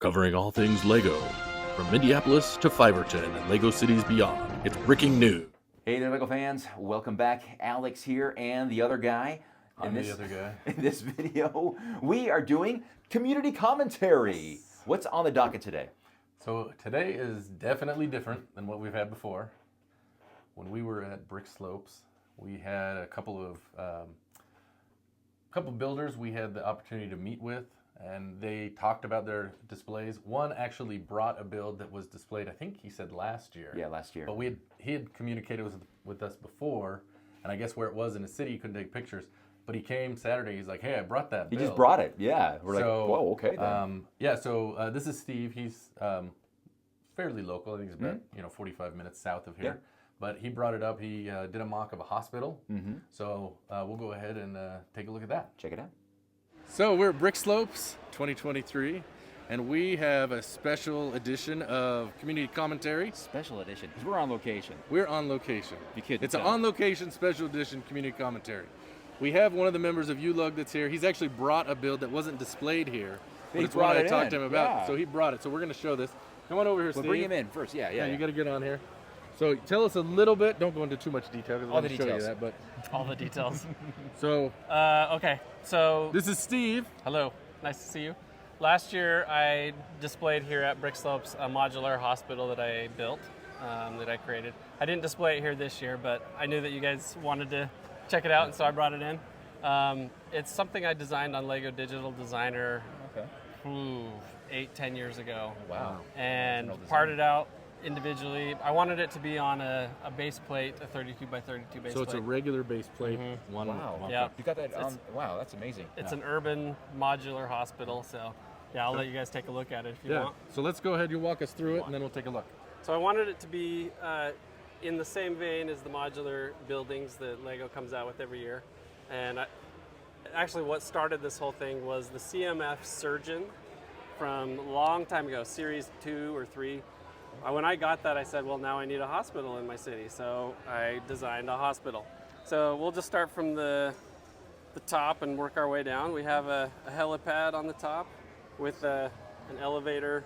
Covering all things LEGO, from Minneapolis to Fiverton and LEGO cities beyond. It's breaking news. Hey there, LEGO fans. Welcome back. Alex here and the other guy. I'm the other guy. In this video, we are doing community commentary. What's on the docket today? So today is definitely different than what we've had before. When we were at Brick Slopes, we had a couple of builders we had the opportunity to meet with, and they talked about their displays. One actually brought a build that was displayed, I think he said last year. Yeah, last year. But he had communicated with us before, and I guess where it was in the city, he couldn't take pictures. But he came Saturday, he's like, hey, I brought that build. He just brought it, yeah. We're like, whoa, okay then. So this is Steve. He's fairly local. I think he's about 45 minutes south of here. Yeah. But he brought it up. He did a mock of a hospital. So we'll go ahead and take a look at that. Check it out. So we're at Brick Slopes 2023, and we have a special edition of community commentary. Special edition, because we're on location. We're on location. You couldn't It's an tell. on-location special edition community commentary. We have one of the members of ULUG that's here. He's actually brought a build that wasn't displayed here. But He it's one brought I it talked in, to him about. yeah. So he brought it. So we're going to show this. Come on over here, Well, Steve. bring him in first, yeah. You got to get on here. So tell us a little bit. Don't go into too much detail because All I'm the going to show you details. that. But All the details. so Okay, so this is Steve. hello, nice to see you. Last year I displayed here at Brick Slopes a modular hospital that I built, that I created. I didn't display it here this year, but I knew that you guys wanted to check it out, and so I brought it in. It's something I designed on Lego Digital Designer 8-10 years ago. Wow. And parted out individually. I wanted it to be on a base plate, a 32 by 32 base So plate. it's a regular base plate. One. Yeah. You got that on, wow, that's amazing. It's an urban modular hospital, so yeah, I'll let you guys take a look at it if you Yeah. want. So let's go ahead. You walk us through it, and then we'll take a look. So I wanted it to be in the same vein as the modular buildings that Lego comes out with every year. And actually what started this whole thing was the CMF surgeon from a long time ago, series 2 or 3. When I got that, I said, well, now I need a hospital in my city. So I designed a hospital. So we'll just start from the top and work our way down. We have a helipad on the top with an elevator,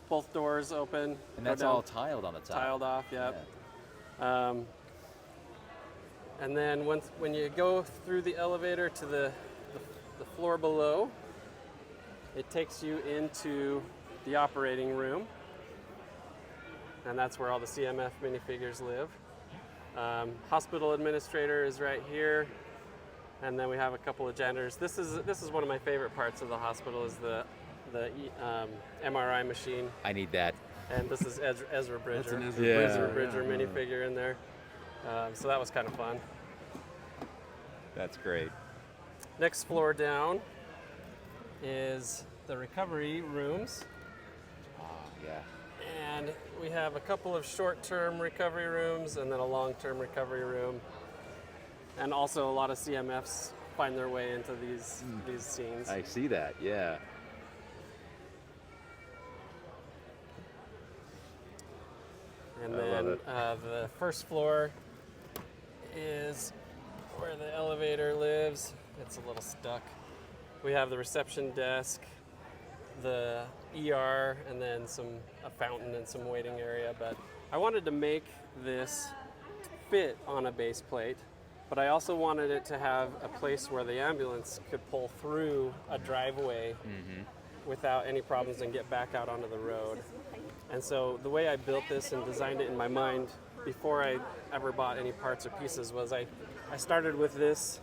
both doors open. And that's go down, all tiled on the top. tiled off, yep. And then when you go through the elevator to the floor below, it takes you into the operating room. And that's where all the CMF minifigures live. Hospital administrator is right here. And then we have a couple of janitors. This is one of my favorite parts of the hospital is the MRI machine. I need that. And this is Ezra Bridger. That's an Ezra Yeah. Ezra Bridger minifigure in there. So that was kind of fun. That's great. Next floor down is the recovery rooms. Yeah. And we have a couple of short-term recovery rooms and then a long-term recovery room. And also a lot of CMFs find their way into these scenes. I see that, yeah. And I then love the first floor is where the elevator lives. It's a little stuck. We have the reception desk, the ER, and then a fountain and some waiting area. But I wanted to make this fit on a base plate, but I also wanted it to have a place where the ambulance could pull through a driveway without any problems and get back out onto the road. And so the way I built this and designed it in my mind before I ever bought any parts or pieces was I started with this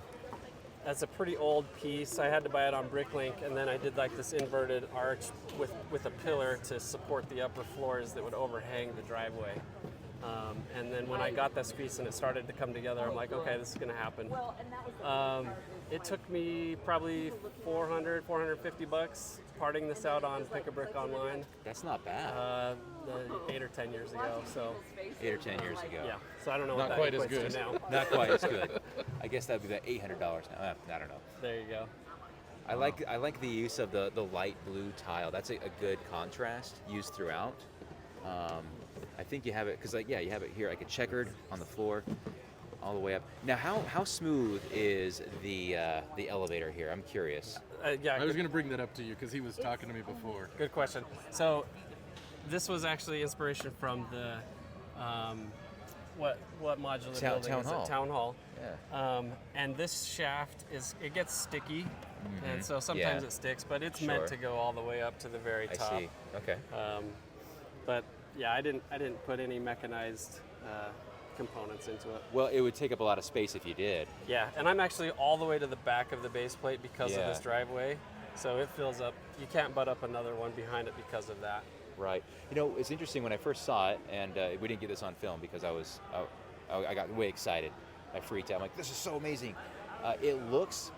as a pretty old piece. I had to buy it on Bricklink, and then I did like this inverted arch with a pillar to support the upper floors that would overhang the driveway. And then when I got this piece and it started to come together, I'm like, okay, this is going to happen. It took me probably $450 parting this out on Pick-A-Brick online. That's not bad. 8 or 10 years ago. So 8 or 10 years ago. yeah, so I don't know Not what quite that as equates good. to now. Not quite as good. I guess that would be about $800 now. I don't know. There you go. I like the use of the light blue tile. That's a good contrast used throughout. I think you have it because you have it here like a checkered on the floor, all the way up. Now, how smooth is the elevator here? I'm curious. Yeah. I was going to bring that up to you because he was talking to me before. Good question. So, this was actually inspiration from the what modular building Town is Hall. it? Town Hall. Yeah. And this shaft it gets sticky, and so sometimes Yeah. it sticks, but it's Sure. meant to go all the way up to the very I top. see. Okay. But yeah, I didn't put any mechanized components into it. Well, it would take up a lot of space if you did. Yeah, and I'm actually all the way to the back of the base plate because of Yeah. this driveway, so it fills up. You can't butt up another one behind it because of that. Right. You know, it's interesting when I first saw it, and we didn't get this on film because I got way excited. I freaked out. I'm like, this is so amazing. It looks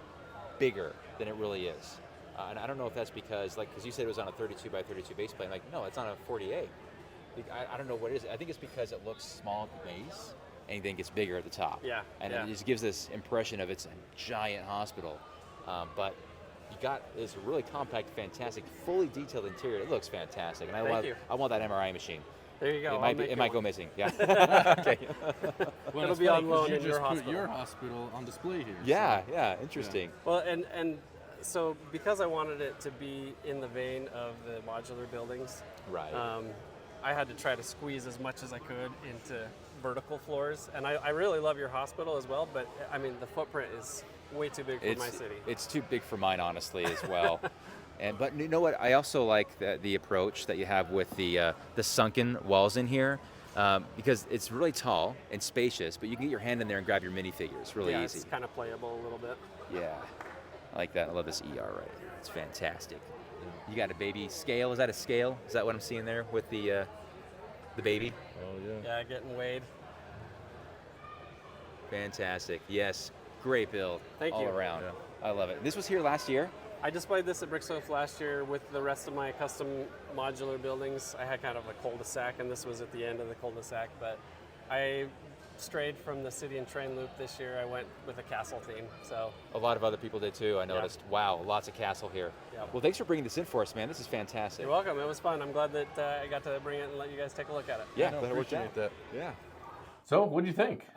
bigger than it really is. And I don't know if that's because you said it was on a 32 by 32 base plate. I'm like, no, it's on a 48. I don't know what it is. I think it's because it looks small at the base and then gets bigger at the top. Yeah, And yeah. it just gives this impression of it's a giant hospital. But you got this really compact, fantastic, fully detailed interior. It looks fantastic. And Thank you. I want that MRI machine. There you go. It might go missing. Yeah. Okay. Well, It'll it's be funny on loan 'cause you in your just put hospital. your hospital on display here. Yeah. Yeah. Interesting. Well, and so because I wanted it to be in the vein of the modular buildings, Right. I had to try to squeeze as much as I could into vertical floors. And I really love your hospital as well, but I mean, the footprint is way too big for my city. It's too big for mine, honestly, as well. But you know what? I also like the approach that you have with the sunken walls in here, because it's really tall and spacious. But you can get your hand in there and grab your minifigures really yeah, easy. it's kind of playable a little bit. Yeah, I like that. I love this ER right here. It's fantastic. You got a baby scale. Is that a scale? Is that what I'm seeing there with the baby? Oh yeah. Yeah, getting weighed. Fantastic. Yes, great build. Thank all you. around. Yeah. I love it. This was here last year. I displayed this at Bricksoft last year with the rest of my custom modular buildings. I had kind of a cul-de-sac, and this was at the end of the cul-de-sac, but I strayed from the city and train loop this year. I went with a castle theme, so A lot of other people did too. I noticed. Wow, lots of castle here. Yeah. Well, thanks for bringing this in for us, man. This is fantastic. you're welcome. It was fun. I'm glad that I got to bring it and let you guys take a look at it. Yeah, No, glad it worked out. appreciate that. Yeah. So, what do you think?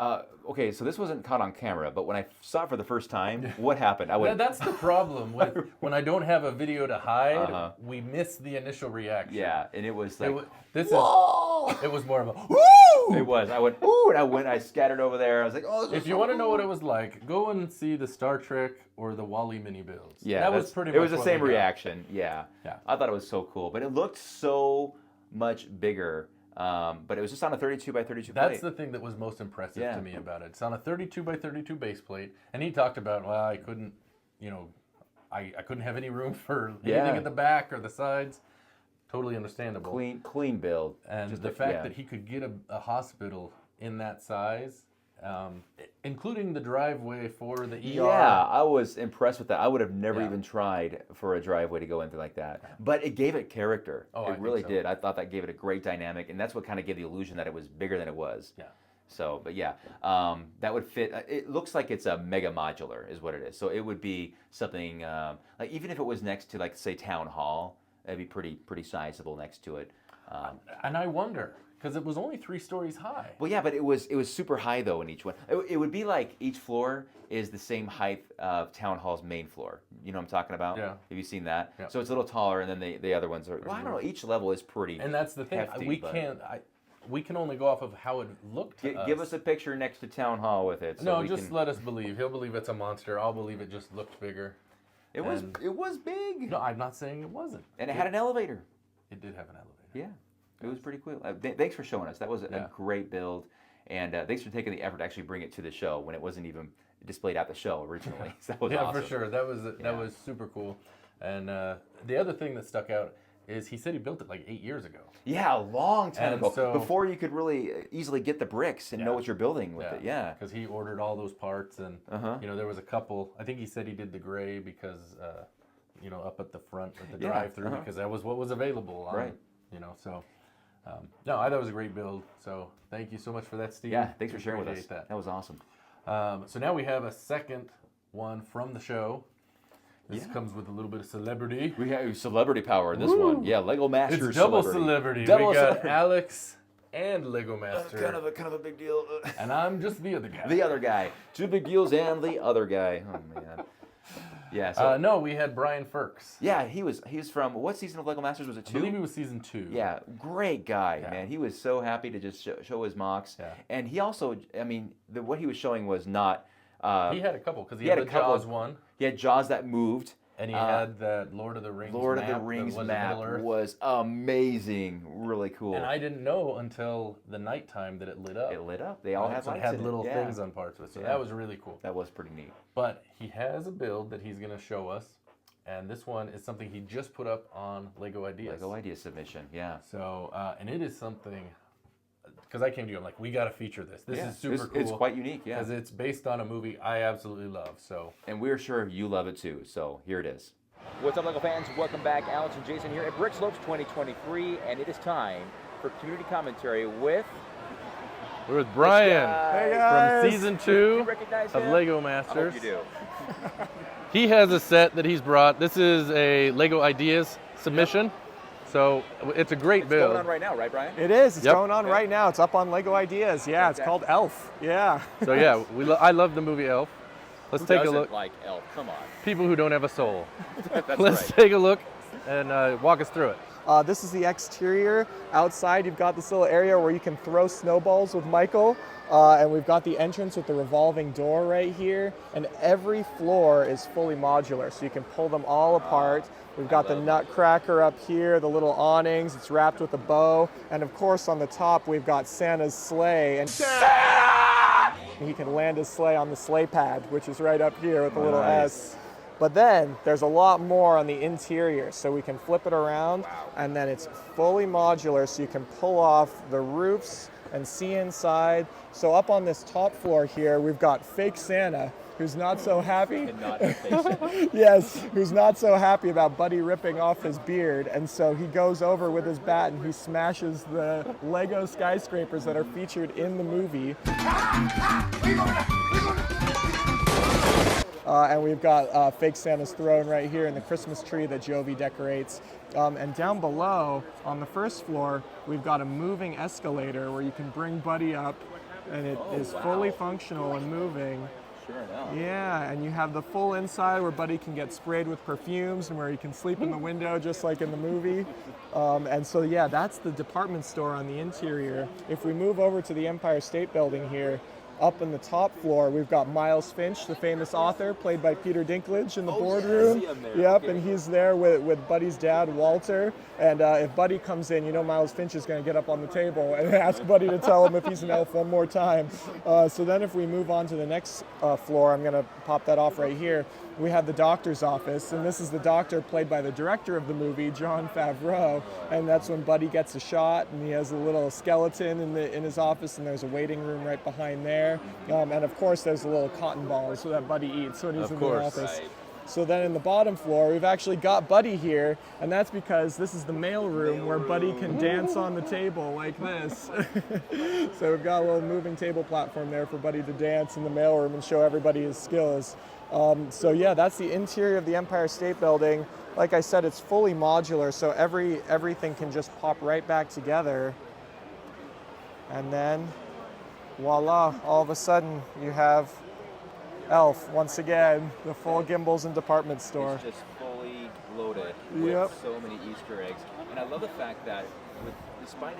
Okay, so this wasn't caught on camera, but when I saw it for the first time, what happened? I Yeah, went, that's the problem with when I don't have a video to hide. Uh-huh. We miss the initial reaction. yeah, and it was like, This whoa! is. It was more of a woo. It was. I went, ooh, and I scattered over there. I was like, oh. This If is you so want to know cool. what it was like, go and see the Star Trek or the Wall-E mini builds. Yeah, that was that's- pretty. It much was the what same we got. reaction. Yeah. Yeah. I thought it was so cool, but it looked so much bigger. But it was just on a 32 by 32 plate. That's the thing that was most impressive Yeah. to me about it. It's on a 32 by 32 base plate, and he talked about, well, I couldn't, I couldn't have any room for anything Yeah. at the back or the sides. Totally understandable. clean build. And Just the like- fact yeah. that he could get a hospital in that size, including the driveway for the ER. Yeah, I was impressed with that. I would have never Yeah. even tried for a driveway to go into like that. But it gave it character. Oh, I it think really so. did. I thought that gave it a great dynamic, and that's what kind of gave the illusion that it was bigger than it was. Yeah. So, but yeah, that would fit. It looks like it's a mega modular, is what it is. So it would be something like even if it was next to like say Town Hall, it'd be pretty sizable next to it. And I wonder, because it was only 3 stories high. Well, yeah, but it was super high though in each one. It would be like each floor is the same height of Town Hall's main floor. You know what I'm talking about? Yeah. Have you seen that? Yeah. So it's a little taller, and then the other ones are. Well, I don't know. Each level is pretty. And that's the thing. hefty, we but- can't. We can only go off of how it looked to us. Give us a picture next to Town Hall with it. So No, we just can, let us believe. He'll believe it's a monster. I'll believe it just looked bigger. It was and- big. No, I'm not saying it wasn't. And it had an elevator. It did have an elevator. Yeah, it was pretty cool. Thanks for showing us. That was Yeah. a great build, and thanks for taking the effort to actually bring it to the show when it wasn't even displayed at the show originally. So that was Yeah, awesome. for sure. That Yeah. was super cool. And the other thing that stuck out is he said he built it like 8 years ago. Yeah, a long time And ago, so- before you could really easily get the bricks and know Yeah. what you're building with it. Yeah. Because he ordered all those parts, and Uh-huh. there was a couple. I think he said he did the gray because up at the front of the Yeah, drive-through uh-huh. because that was what was available. Right. So. No, I thought it was a great build. So thank you so much for that, Steve. Yeah, thanks for sharing with us. Appreciate That was awesome. that. So now we have a second one from the show. This Yeah. comes with a little bit of celebrity. We have celebrity power in this one. Yeah, Lego Masters. It's double celebrity. Double We got celebrity. Alex and Lego Master. Kind of a big deal. And I'm just the other guy. The other guy. 2 big deals and the other guy. Oh man. Yeah. So No, we had Brian Firks. yeah, he was from what season of Lego Masters was it? I 2? believe it was season 2. Yeah, great guy, Yeah. man. He was so happy to just show his mocks. Yeah. And he also, I mean, what he was showing was not. He had a couple, because he he had had a the couple Jaws one, He had Jaws that moved. and he had that Lord of the Rings Lord map. of the Rings that was map Middle-earth. was amazing, really cool. And I didn't know until the nighttime that it lit up. It lit up. They all had So it lights had in it. little Yeah. things on parts of it. So Yeah. that was really cool. That was pretty neat. But he has a build that he's going to show us. And this one is something he just put up on Lego Ideas. Lego Idea submission, yeah. So, and it is something, because I came to you, I'm like, we got to feature this. This Yeah, is super cool. It's quite unique, yeah. Because it's based on a movie I absolutely love. So, And we're sure you love it too. So here it is. What's up, Lego fans? Welcome back. Alex and Jason here at Brick Slopes 2023, and it is time for community commentary with we're with Brian guy. from season You 2 recognize of him? Lego I Masters. hope you do. He has a set that he's brought. This is a Lego Ideas submission. So it's a great It's build. going on right now, right, Brian? It is. It's Yep. going on right now. It's up on Lego Ideas. Yeah, it's called Elf. Yeah. So yeah, I love the movie Elf. Let's Who take a doesn't look. like Elf? Come on. People who don't have a soul. That's Let's right. take a look and walk us through it. This is the exterior. Outside, you've got this little area where you can throw snowballs with Michael. And we've got the entrance with the revolving door right here. And every floor is fully modular, so you can pull them all apart. We've got the nutcracker up here, the little awnings. It's wrapped with a bow. And of course, on the top, we've got Santa's sleigh. And he can land his sleigh on the sleigh pad, which is right up here with the little S. But then there's a lot more on the interior, so we can flip it around, and then it's fully modular, so you can pull off the roofs and see inside. So up on this top floor here, we've got fake Santa, who's not so happy. And not your face. Yes, who's not so happy about Buddy ripping off his beard, and so he goes over with his bat and he smashes the Lego skyscrapers that are featured in the movie. And we've got fake Santa's throne right here and the Christmas tree that Jovi decorates. And down below, on the first floor, we've got a moving escalator where you can bring Buddy up, and it is fully functional and moving. Sure enough. Yeah, and you have the full inside where Buddy can get sprayed with perfumes and where he can sleep in the window just like in the movie. And so yeah, that's the department store on the interior. If we move over to the Empire State Building here, up in the top floor, we've got Miles Finch, the famous author, played by Peter Dinklage in the boardroom. see him there. Yep, Okay. and he's there with Buddy's dad, Walter. And if Buddy comes in, you know Miles Finch is going to get up on the table and ask Buddy to tell him if he's an elf one more time. So then if we move on to the next floor, I'm going to pop that off right here. We have the doctor's office, and this is the doctor played by the director of the movie, Jon Favreau. And that's when Buddy gets a shot, and he has a little skeleton in his office, and there's a waiting room right behind there. And of course, there's a little cotton balls that Buddy eats when he's in the office. Right. So then in the bottom floor, we've actually got Buddy here, and that's because this is the mail room where Buddy can dance on the table like this. So we've got a little moving table platform there for Buddy to dance in the mail room and show everybody his skills. So yeah, that's the interior of the Empire State Building. Like I said, it's fully modular, so everything can just pop right back together. And then, voila, all of a sudden you have Elf, once again, the full gimbals and department store. It's just fully loaded with Yep. so many Easter eggs, and I love the fact that, despite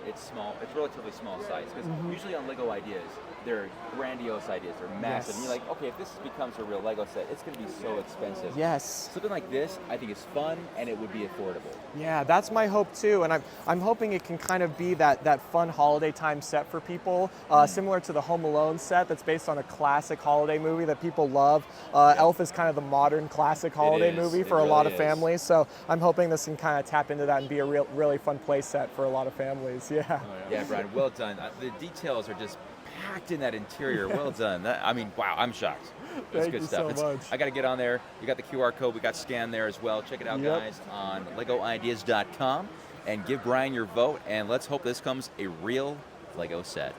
it's small, it's relatively small size. Because usually on Lego Ideas, they're grandiose ideas, they're massive. And Yes. you're like, okay, if this becomes a real Lego set, it's going to be so expensive. Yes. Something like this, I think, is fun and it would be affordable. Yeah, that's my hope too, and I'm hoping it can kind of be that fun holiday time set for people, similar to the Home Alone set that's based on a classic holiday movie that people love. Elf is kind of the modern classic holiday is. movie It for a lot really of is. families, so I'm hoping this can kind of tap into that and be a really fun play set for a lot of families. Yeah. Yeah, Brian, well done. The details are just packed in that interior. Well done. I mean, wow, I'm shocked. That's Thank good you stuff. so much. I got to get on there. You got the QR code. We got scanned there as well. Check it out, Yep. guys, on LegoIdeas.com, and give Brian your vote. And let's hope this comes a real Lego set.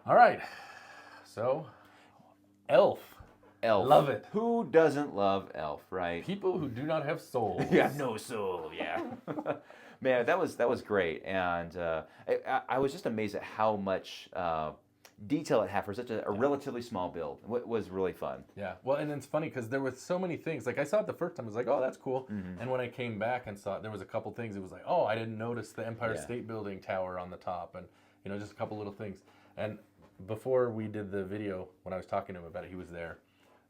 All right. So, Elf. Elf. Love it. Who doesn't love Elf, right? People who do not have souls. You have no soul, yeah. Man, that was great, and I was just amazed at how much detail it had for such a relatively small build was really fun. Yeah, well, and it's funny because there were so many things. Like I saw it the first time, I was like, "Oh, that's cool." And when I came back and saw it, there was a couple things. It was like, "Oh, I didn't notice the Empire Yeah. State Building tower on the top," and just a couple little things. And before we did the video, when I was talking to him about it, he was there,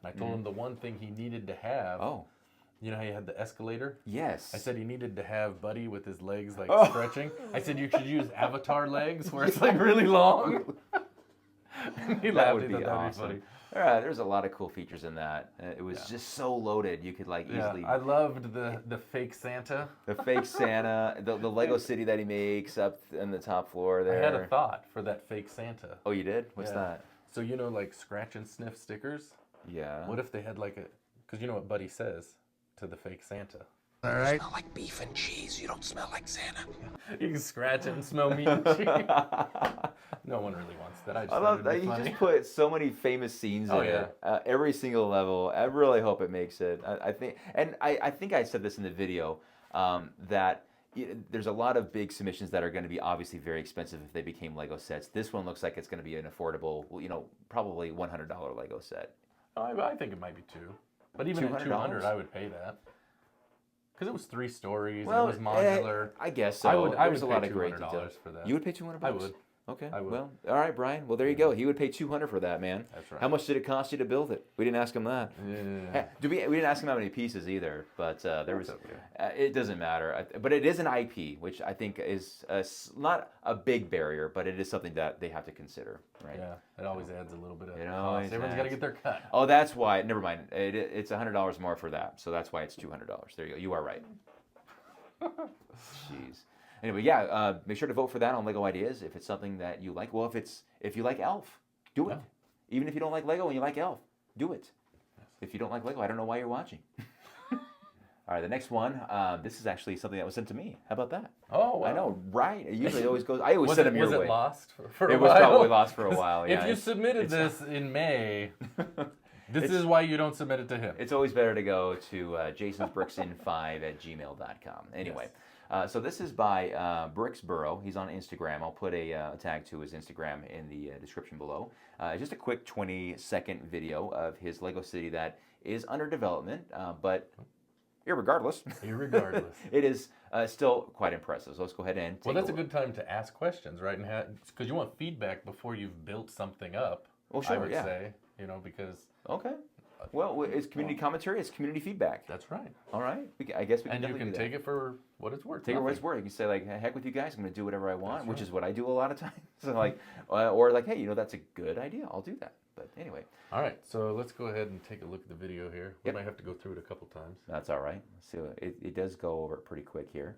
and I told him the one thing he needed to have. Oh. You know how you had the escalator? Yes. I said he needed to have Buddy with his legs like Oh. stretching. I said you should use Avatar legs where it's like really long. And he That laughed. would He be thought that'd be awesome. funny. There's a lot of cool features in that. It was just so loaded. You could like Yeah, easily I loved the fake Santa. the fake Santa, the Lego city that he makes up in the top floor there. I had a thought for that fake Santa. Oh, you did? What's Yeah. that? So like scratch and sniff stickers. Yeah. What if they had like because you know what Buddy says to the fake Santa. All right. Smell like beef and cheese. You don't smell like Santa. You can scratch it and smell meat and cheese. No one really wants that. I just I thought love it'd that be you funny. just put so many famous scenes Oh, in it. Every single level. I really hope it makes it. I think, and I think I said this in the video that there's a lot of big submissions that are going to be obviously very expensive if they became Lego sets. This one looks like it's going to be an affordable, probably $100 Lego set. I think it might be two, but even at $200? $200, I would pay that because it was 3 stories. Well, it was modular. I guess so. I would There's a pay lot of great $200 details for that. You would pay $200? I would. Okay. I would. Well, all right, Brian. Well, there you go. He would pay $200 for that, man. That's right. How much did it cost you to build it? We didn't ask him that. Yeah. We didn't ask him how many pieces either, but there was. okay. It doesn't matter, but it is an IP, which I think is not a big barrier, but it is something that they have to consider, right? Yeah, it always adds a little bit of It cost. always Everyone's got to adds. get their cut. Oh, that's why. Never mind. It's $100 more for that, so that's why it's $200. There you go. You are right. Jeez. Anyway, yeah. Make sure to vote for that on Lego Ideas if it's something that you like. Well, if you like Elf, do it. Yeah. Even if you don't like Lego and you like Elf, do it. If you don't like Lego, I don't know why you're watching. All right, the next one. This is actually something that was sent to me. How about that? Oh, wow. I know, right? It usually always goes. I always send them your was way. it lost for a It was while? probably lost for a while. Yeah. If you It's- submitted it's- this in May, this is why you don't submit it to him. It's always better to go to jasonsbricksin5@gmail.com. Anyway, so this is by Burrow. He's on Instagram. I'll put a tag to his Instagram in the description below. Just a quick 20-second video of his Lego city that is under development, but irregardless, it is still quite impressive. So let's go ahead and take Well, that's a look. good time to ask questions, right? And because you want feedback before you've built something up. Well, sure, I would yeah. say, because Okay. Well, it's community commentary. It's community feedback. that's right. All right. I guess we can And you definitely can do that. take it for what it's worth. Take it where it's worth. You can say like, heck with you guys, I'm going to do whatever I want, which is what I do a lot of times. So like, or like, hey, that's a good idea. I'll do that. But anyway, All right, so let's go ahead and take a look at the video here. We Yep. might have to go through it a couple times. that's all right. So it does go over it pretty quick here,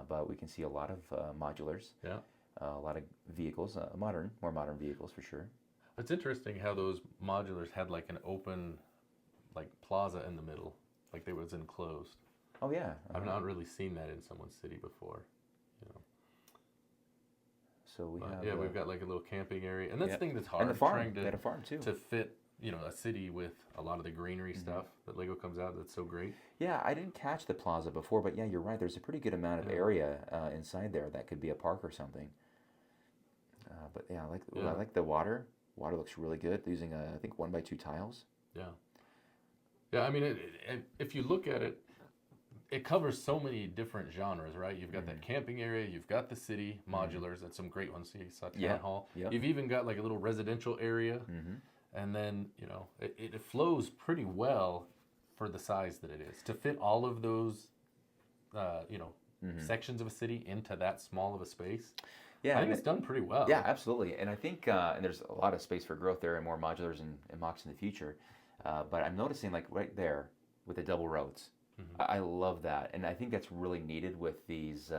but we can see a lot of modulars, Yeah. a lot of vehicles, more modern vehicles for sure. It's interesting how those modulars had like an open, like plaza in the middle, like they was enclosed. Oh yeah. I've not really seen that in someone's city before. So we have. Yeah, we've got like a little camping area, and that's yeah. the thing that's hard. And the farm. trying They had a farm too. to fit, a city with a lot of the greenery stuff that Lego comes out. That's so great. Yeah, I didn't catch the plaza before, but yeah, you're right. There's a pretty good amount of area inside there that could be a park or something. But yeah, I like the water. Water looks really good. Using I think 1x2 tiles. Yeah. Yeah, I mean, if you look at it, it covers so many different genres, right? You've got that camping area, you've got the city modulars, that's some great ones. You saw Town Hall. Yeah. You've even got like a little residential area, and then it flows pretty well for the size that it is to fit all of those, sections of a city into that small of a space. Yeah, I think it's done pretty well. Yeah, absolutely. And I think and there's a lot of space for growth there and more modulars and mocks in the future. But I'm noticing like right there with the double roads. I love that. And I think that's really needed with these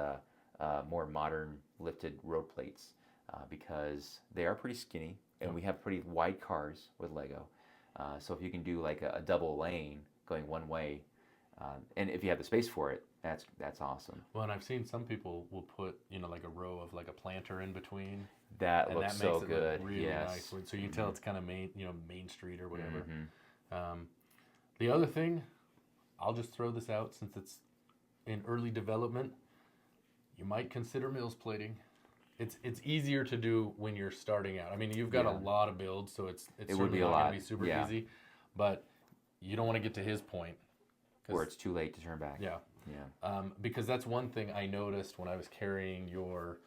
more modern lifted road plates because they are pretty skinny and we have pretty wide cars with Lego. So if you can do like a double lane going one way, and if you have the space for it, that's awesome. Well, and I've seen some people will put, like a row of like a planter in between. That And looks that so makes it good. look really Yes. nice. So you can tell it's kind of Main Street or whatever. The other thing, I'll just throw this out since it's in early development. You might consider Mills plating. it's easier to do when you're starting out. I mean, you've got a lot of builds, so it's It would be certainly a not lot. going to be super Yeah. easy, but you don't want to get to his point. Where it's too late to turn back. Yeah. Yeah. Because that's one thing I noticed when I was carrying your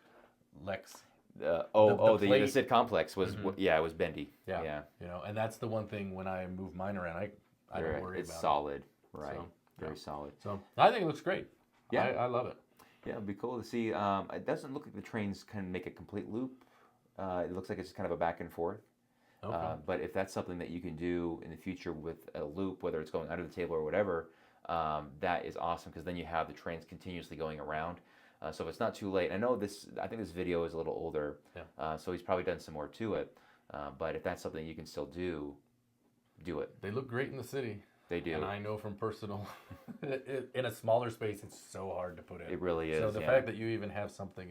Lex. The plate. Sid complex was it was bendy. Yeah. Yeah. You know, and that's the one thing when I move mine around, I don't worry It's about solid. Right. So, Very yeah. solid. it. So I think it looks great. Yeah. I love it. Yeah, it'd be cool to see. It doesn't look like the trains can make a complete loop. It looks like it's kind of a back and forth. Okay. But if that's something that you can do in the future with a loop, whether it's going under the table or whatever, that is awesome because then you have the trains continuously going around. So if it's not too late, I think this video is a little older, so he's probably done some more to it. But if that's something you can still do it. They look great in the city. They do. And I know from personal, in a smaller space, it's so hard to put in. It really is. So the fact that you even have something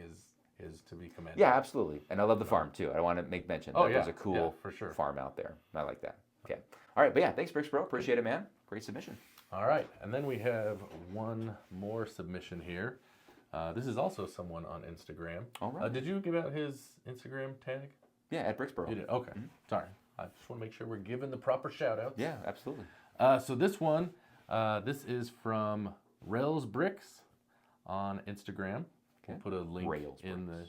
is to be commended. Yeah, absolutely. And I love the farm too. I want to make mention that there's a cool for sure. farm out there. I like that. Okay. All right, but yeah, thanks, Bricks Bro. Appreciate it, man. Great submission. All right, and then we have one more submission here. This is also someone on Instagram. All right. Did you give out his Instagram tag? Yeah, at Bricksboro. You did. Okay. Sorry. I just want to make sure we're giving the proper shout outs. Yeah, absolutely. So this one, this is from Rails Bricks on Instagram. We'll put a link Rails in Bricks.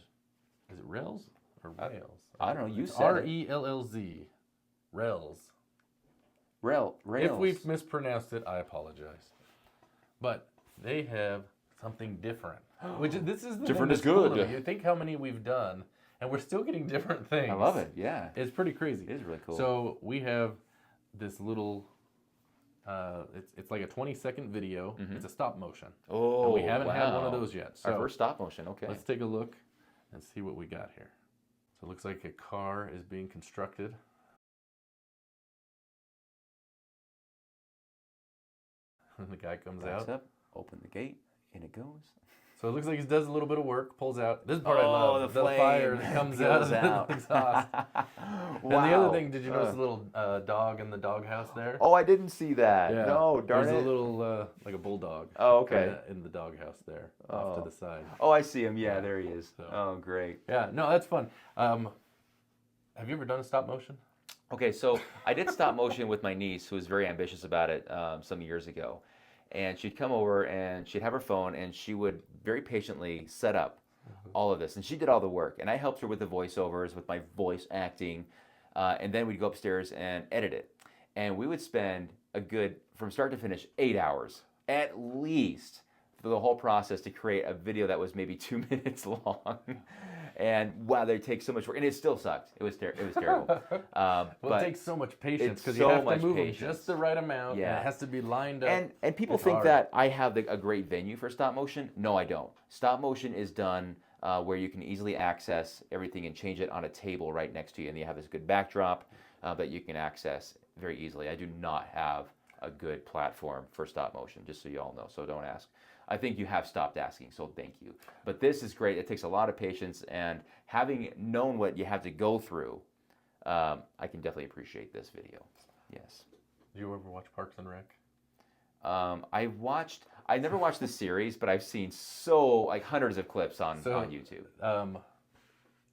Is it Rails or Rails? I don't know. You It's said it. RELLZ. Rails. Rails. If we've mispronounced it, I apologize. But they have something different. Which this is the Different thing is that's cool good. to me. You think how many we've done, and we're still getting different things. I love it. Yeah. It's pretty crazy. It is really cool. So we have this little. It's like a 20-second video. It's a stop motion. Oh, and we haven't had one of wow. those yet. Our So first stop motion. Okay. let's take a look and see what we got here. So it looks like a car is being constructed. And the guy comes Backs out. up. Open the gate. In it goes. So it looks like he does a little bit of work, pulls out. This part I Oh, love. the flame fire that comes out of goes out. the exhaust. And the other thing, did you notice the little dog in the doghouse there? Oh, I didn't see that. Yeah. No, darn There's it. a little, like a bulldog. Oh, okay. In the doghouse there, off to the side. Oh, I see him. Yeah, there he is. So- Oh, great. Yeah, no, that's fun. Have you ever done a stop motion? Okay, so I did stop motion with my niece, who was very ambitious about it some years ago. And she'd come over and she'd have her phone and she would very patiently set up all of this. And she did all the work. And I helped her with the voiceovers, with my voice acting. And then we'd go upstairs and edit it. And we would spend a good, from start to finish, 8 hours at least for the whole process to create a video that was maybe 2 minutes long. And wow, they take so much work, and it still sucked. It was terrible. Well, but it takes so much patience because it's you so have to much move them patience. just the right amount. And Yeah. it has to be lined up. and people It's think hard. that I have a great venue for stop motion. No, I don't. Stop motion is done where you can easily access everything and change it on a table right next to you, and you have this good backdrop that you can access very easily. I do not have a good platform for stop motion, just so you all know. So don't ask. I think you have stopped asking, so thank you. But this is great. It takes a lot of patience, and having known what you have to go through, I can definitely appreciate this video. Yes. Do you ever watch Parks and Rec? I never watched the series, but I've seen hundreds of clips on YouTube.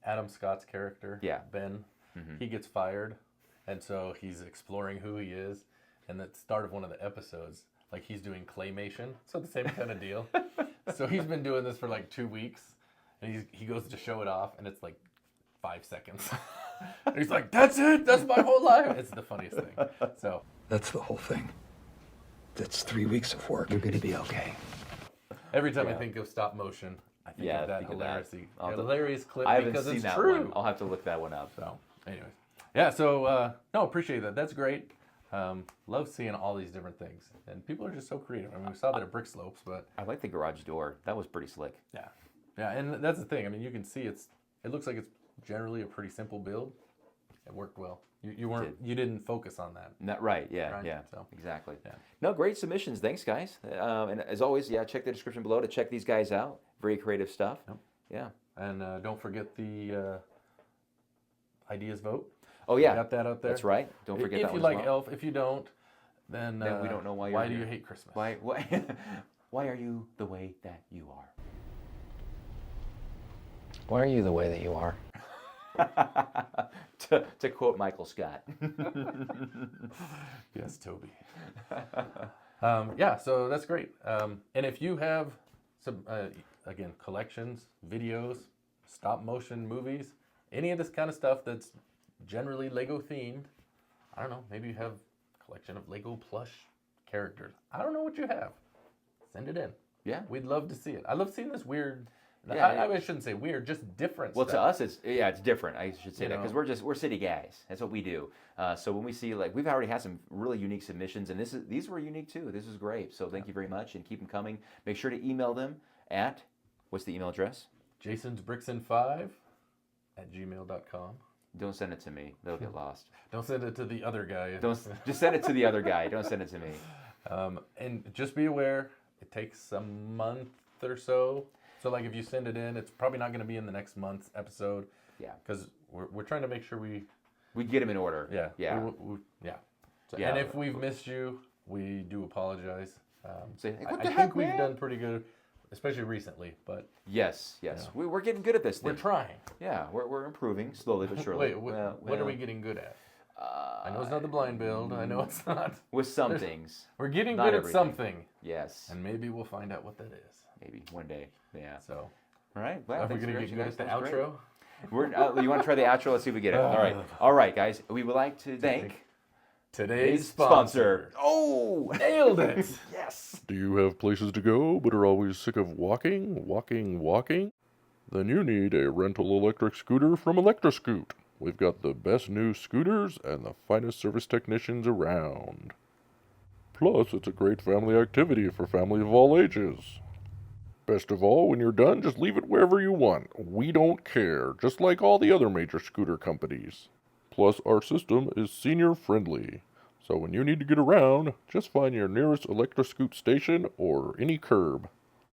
Adam Scott's character, Yeah. Ben, he gets fired, and so he's exploring who he is. And at the start of one of the episodes, like he's doing claymation, so the same kind of deal. So he's been doing this for like 2 weeks, and he goes to show it off, and it's like 5 seconds. And he's like, "That's it. That's my whole life." It's the funniest thing. So That's the whole thing. That's 3 weeks of work. You're gonna be okay. every time I think of stop motion, I think Yeah, of that think of that. hilarious clip I haven't because seen it's that true. one. I'll have to look that one up. So, anyways, yeah. So, no, appreciate that. That's great. Love seeing all these different things, and people are just so creative. I mean, we saw that at Brick Slopes, but I like the garage door. That was pretty slick. yeah, and that's the thing. I mean, you can see it looks like it's generally a pretty simple build. It worked well. You didn't focus on that. Not right. Yeah. Right, Yeah. so, Exactly. yeah. No, great submissions. Thanks, guys. And as always, check the description below to check these guys out. Very creative stuff. Yep. Yeah. And don't forget the ideas vote. Oh We yeah. got that out there. That's right. Don't forget if that you one as like well. Elf. If you don't, then we don't know why you're Why do here. you hate Christmas? Why? Why are you the way that you are? Why are you the way that you are? to quote Michael Scott. Yes, Toby. Yeah, so that's great. And if you have some, again, collections, videos, stop motion movies, any of this kind of stuff that's generally Lego themed, I don't know, maybe you have a collection of Lego plush characters. I don't know what you have. Send it in. Yeah. We'd love to see it. I love seeing this weird, Yeah, I shouldn't say weird, just different Well, stuff. to us, it's different. I should say You that because we're city guys. That's what we do. So when we see we've already had some really unique submissions, and these were unique too. This is great. So thank you very much, and keep them coming. Make sure to email them at what's the email address? jasonsbrixen5@gmail.com. Don't send it to me. They'll get lost. Don't send it to the other guy. Don't just send it to the other guy. Don't send it to me. And just be aware, it takes a month or so. So like if you send it in, it's probably not going to be in the next month's episode. Yeah. Because we're trying to make sure we get them in order. Yeah. Yeah. Yeah. So, Yeah. And if we've missed you, we do apologize. Say, what I the think heck, we've man? done pretty good, especially recently. But Yes. We're getting good at this thing. we're trying. Yeah, we're improving slowly but surely. Wait, what are we getting good at? I know it's not the blind build. I know it's not. With some things. We're getting Not good everything. at something. Yes. And maybe we'll find out what that is. Maybe one day. Yeah. So, All right. Well, are we thanks going to for get your good at the that was great. outro? You want to try the outro? Let's see if we get it. All right. All right, guys. We would like to thank Today's sponsor. Oh! Nailed it. Yes! Do you have places to go but are always sick of walking? Then you need a rental electric scooter from Electroscoot. We've got the best new scooters and the finest service technicians around. Plus, it's a great family activity for families of all ages. Best of all, when you're done, just leave it wherever you want. We don't care, just like all the other major scooter companies. Plus, our system is senior friendly. So when you need to get around, just find your nearest Electroscoot station or any curb.